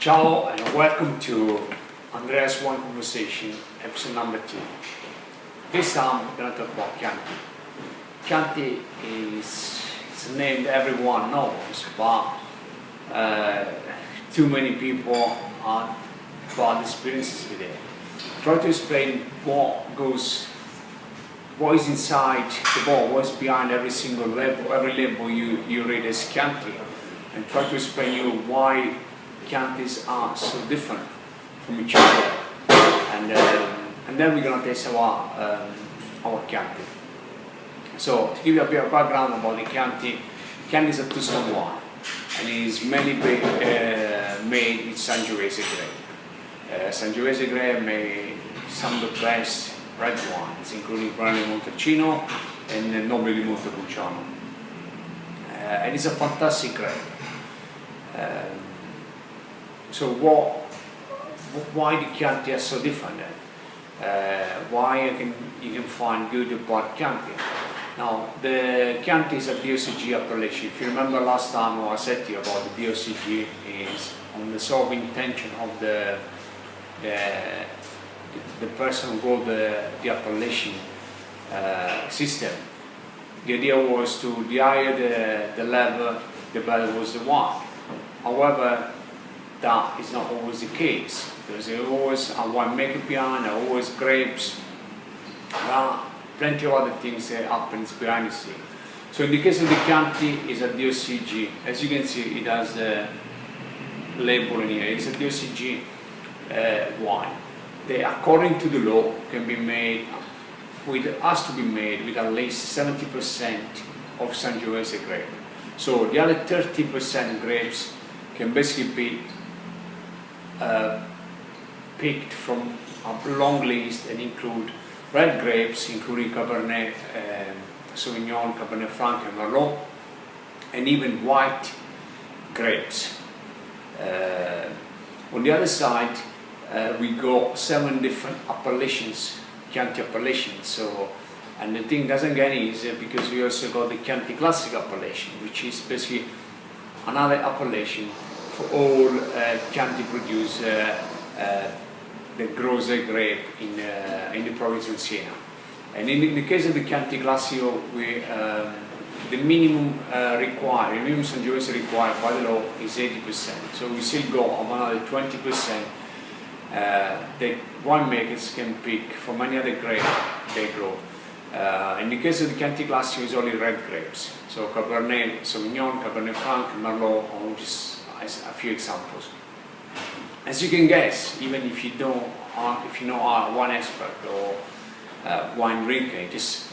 Ciao and welcome to Andrea's Wine Conversation, episode number 2. This time we're going to talk about Chianti. Chianti is a name that everyone knows, but too many people have bad experiences with it. Try to explain what is inside the bottle, what's behind every single label, every label you read as Chianti, and try to explain you why Chiantis are so different from each other, and then we're gonna taste our Chianti. So to give you a bit of background about the Chianti is a Tuscan wine, and it is mainly made with Sangiovese grape. Sangiovese grape made some of the best red wines, including Brand Montalcino and Nobile di Montepulciano. And it's a fantastic grape. So why the Chianti are so different then? Why you can find good about Chianti? Now, the Chianti is a DOCG appellation. If you remember last time I said to you about the DOCG is on the sort of intention of the person who wrote the appellation system. The idea was to the higher the level, the better was the wine. However, that is not always the case. There's always a winemaker behind, there are always grapes, plenty of other things that happens behind the scene. So in the case of the Chianti, it's a DOCG. As you can see, it has the label in here. It's a DOCG wine. They, according to the law, can be made has to be made with at least 70% of Sangiovese grape. So the other 30% grapes can basically be picked from a long list and include red grapes, including Cabernet Sauvignon, Cabernet Franc and Merlot, and even white grapes. On the other side, we got 7 different appellations, Chianti appellations. So, and the thing doesn't get easier because we also got the Chianti Classic appellation, which is basically another appellation for all Chianti produce the grows grape in the province of Siena. And in the case of the Chianti Classico, the minimum Sangiovese required by the law is 80%. So we still got another 20% that winemakers can pick from any other grape they grow. In the case of the Chianti Classico, it's only red grapes. So Cabernet Sauvignon, Cabernet Franc, Merlot, or just a few examples. As you can guess, even if you know a wine expert or wine drinker, just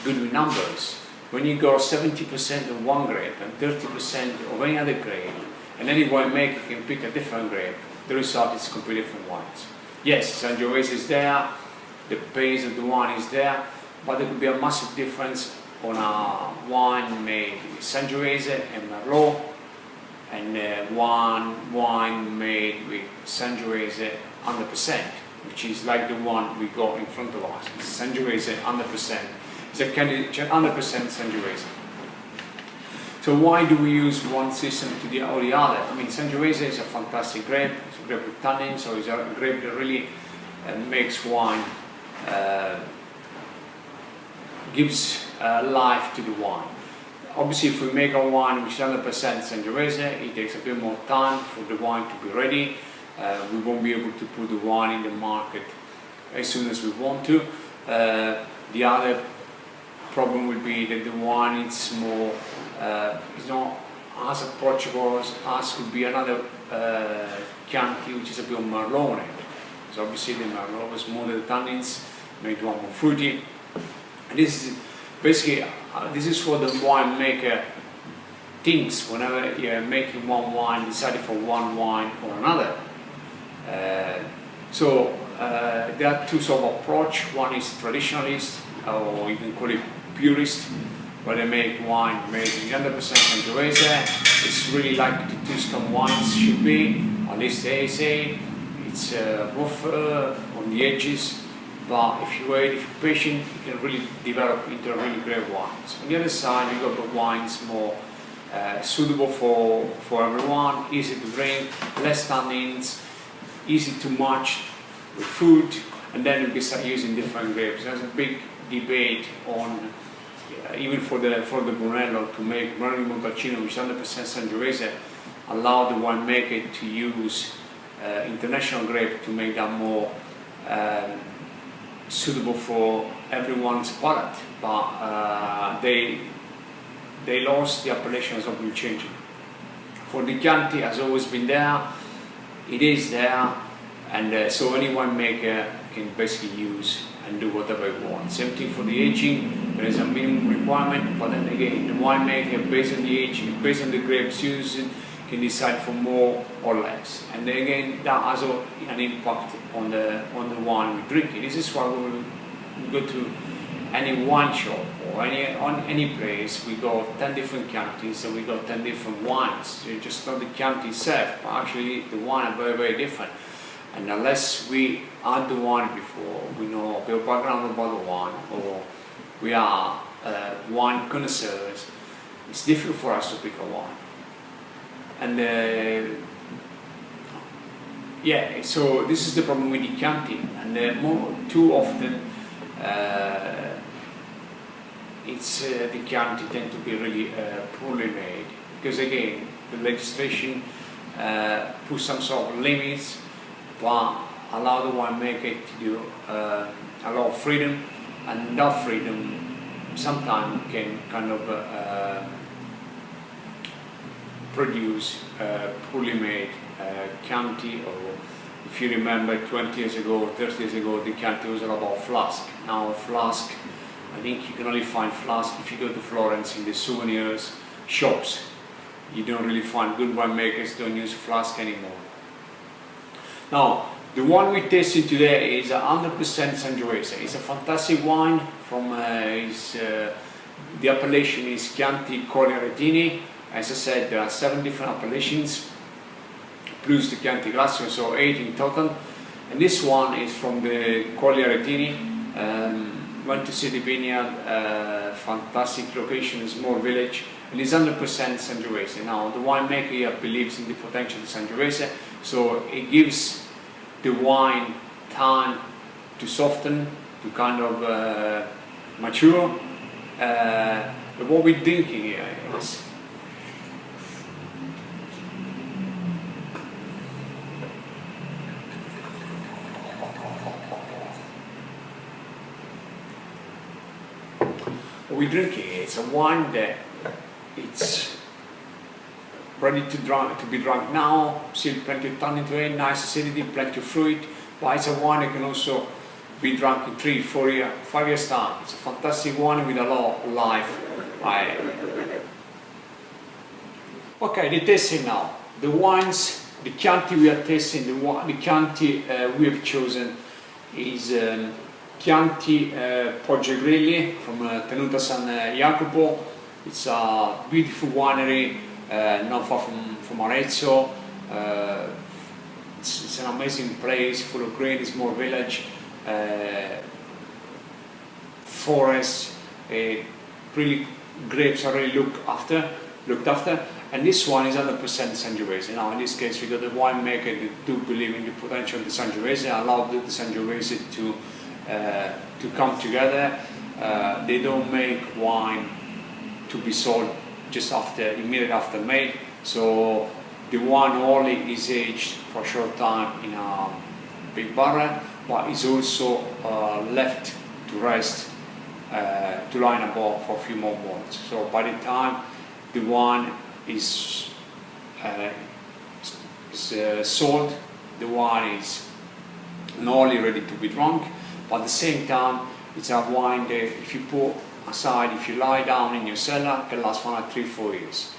good with numbers. When you go 70% of one grape and 30% of any other grape, and any winemaker can pick a different grape, the result is completely different wines. Yes, Sangiovese is there, the base of the wine is there, but there could be a massive difference on a wine made with Sangiovese and Merlot, and one wine made with Sangiovese 100%, which is like the one we got in front of us. It's Sangiovese 100%. It's a 100% Sangiovese. So why do we use one system or the other? I mean, Sangiovese is a fantastic grape. It's a grape with tannin, so it's a grape that really makes wine, gives life to the wine. Obviously, if we make a wine which is 100% Sangiovese, it takes a bit more time for the wine to be ready. We won't be able to put the wine in the market as soon as we want to. The other problem will be that the wine is more, is not as approachable as could be another Chianti, which is a bit more Merlot in it. So obviously the Merlot has more the tannins, made one more fruity. And this is basically, this is what the winemaker thinks whenever you're making one wine, deciding for one wine or another. So there are two sort of approach. One is traditionalist, or you can call it purist, where they make wine made with 100% Sangiovese. It's really like the Tuscan wines should be, at least they say. It's rougher on the edges, but if you wait, if you're patient, you can really develop into a really great wines. On the other side, you got the wines more suitable for everyone, easy to drink, less tannins, easy to match with food, and then we can start using different grapes. There's a big debate on even for the Brunello to make Brunello Montalcino, which is 100% Sangiovese, allow the winemaker to use international grape to make that more suitable for everyone's palate. But they lost the appellations of changing. For the Chianti has always been there, it is there, and so any winemaker can basically use and do whatever he wants. Same thing for the aging, there is a minimum requirement, but then again, the winemaker, based on the aging, based on the grapes used, can decide for more or less. And then again, that has an impact on the wine we drink. This is why we go to any wine shop or any place, we got 10 different Chiantis and we got 10 different wines. So just not the Chianti itself, but actually the wine are very, very different. And unless we had the wine before, we know a bit of background about the wine, or we are wine connoisseurs, it's difficult for us to pick a wine. And yeah, so this is the problem with the Chianti, and too often the Chianti tend to be really poorly made, because again, the legislation puts some sort of limits, but allow the winemaker to do a lot of freedom, and that freedom sometimes can kind of produce poorly made Chianti. Or if you remember 20 years ago, 30 years ago, the Chianti was all about flask. Now flask, I think you can only find flask if you go to Florence in the souvenirs shops. You don't really find good winemakers don't use flask anymore. Now, the one we're tasting today is 100% Sangiovese. It's a fantastic wine from the appellation is Chianti Colli Aretini. As I said, there are 7 different appellations, plus the Chianti Classico, so 8 in total. And this one is from the Colli Aretini. Went to see the vineyard, fantastic location, small village, and it's 100% Sangiovese. Now, the winemaker here believes in the potential of Sangiovese, so it gives the wine time to soften, to kind of mature. But what we're drinking here is it's a wine that it's ready to be drunk now, still plenty of tannin to it, nice acidity, plenty of fruit, but it's a wine that can also be drunk in 3, 4 years, 5 years time. It's a fantastic wine with a lot of life. Okay, the tasting now. The wines, the Chianti we are tasting, the Chianti we have chosen is Chianti Poggegrilli from Tenuta San Jacopo. It's a beautiful winery not far from Arezzo. It's an amazing place, full of green, small village, forest, really grapes are really looked after, and this one is 100% Sangiovese. Now in this case we got a winemaker that do believe in the potential of the Sangiovese, allow the Sangiovese to come together. They don't make wine to be sold just immediately after made, so the wine only is aged for a short time in a big barrel, but is also left to rest, to lie in a bottle for a few more months. So by the time the wine is sold, the wine is not only ready to be drunk, but at the same time it's a wine that if you put aside, if you lie down in your cellar, can last for like 3-4 years.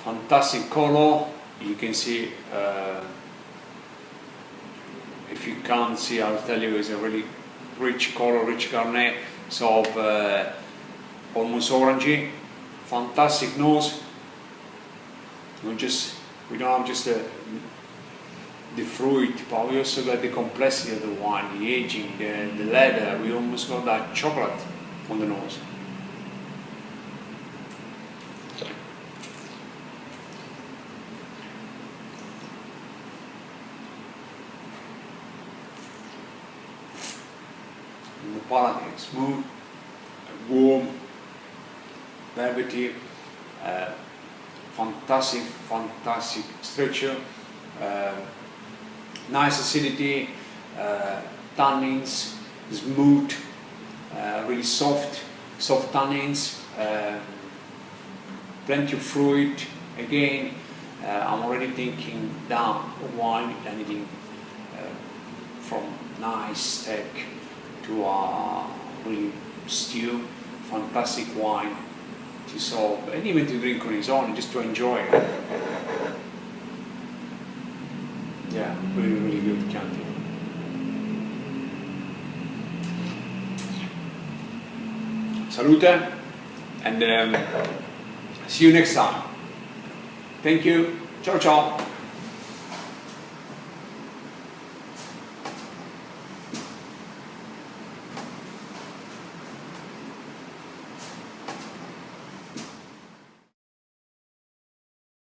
Fantastic color, you can see, if you can't see, I'll tell you, it's a really rich color, rich Cabernet, so almost orangey, fantastic nose. We don't have just the fruit, but we also got the complexity of the wine, the aging, the leather. We almost got that chocolate on the nose. palate, smooth, warm, velvety, fantastic structure, nice acidity, tannins, smooth, really soft tannins, plenty of fruit. Again, I'm already thinking down wine, anything from nice steak to a really stew, fantastic wine to solve, and even to drink on its own, just to enjoy it. Yeah, really good Chianti. Salute, and see you next time. Thank you. Ciao ciao.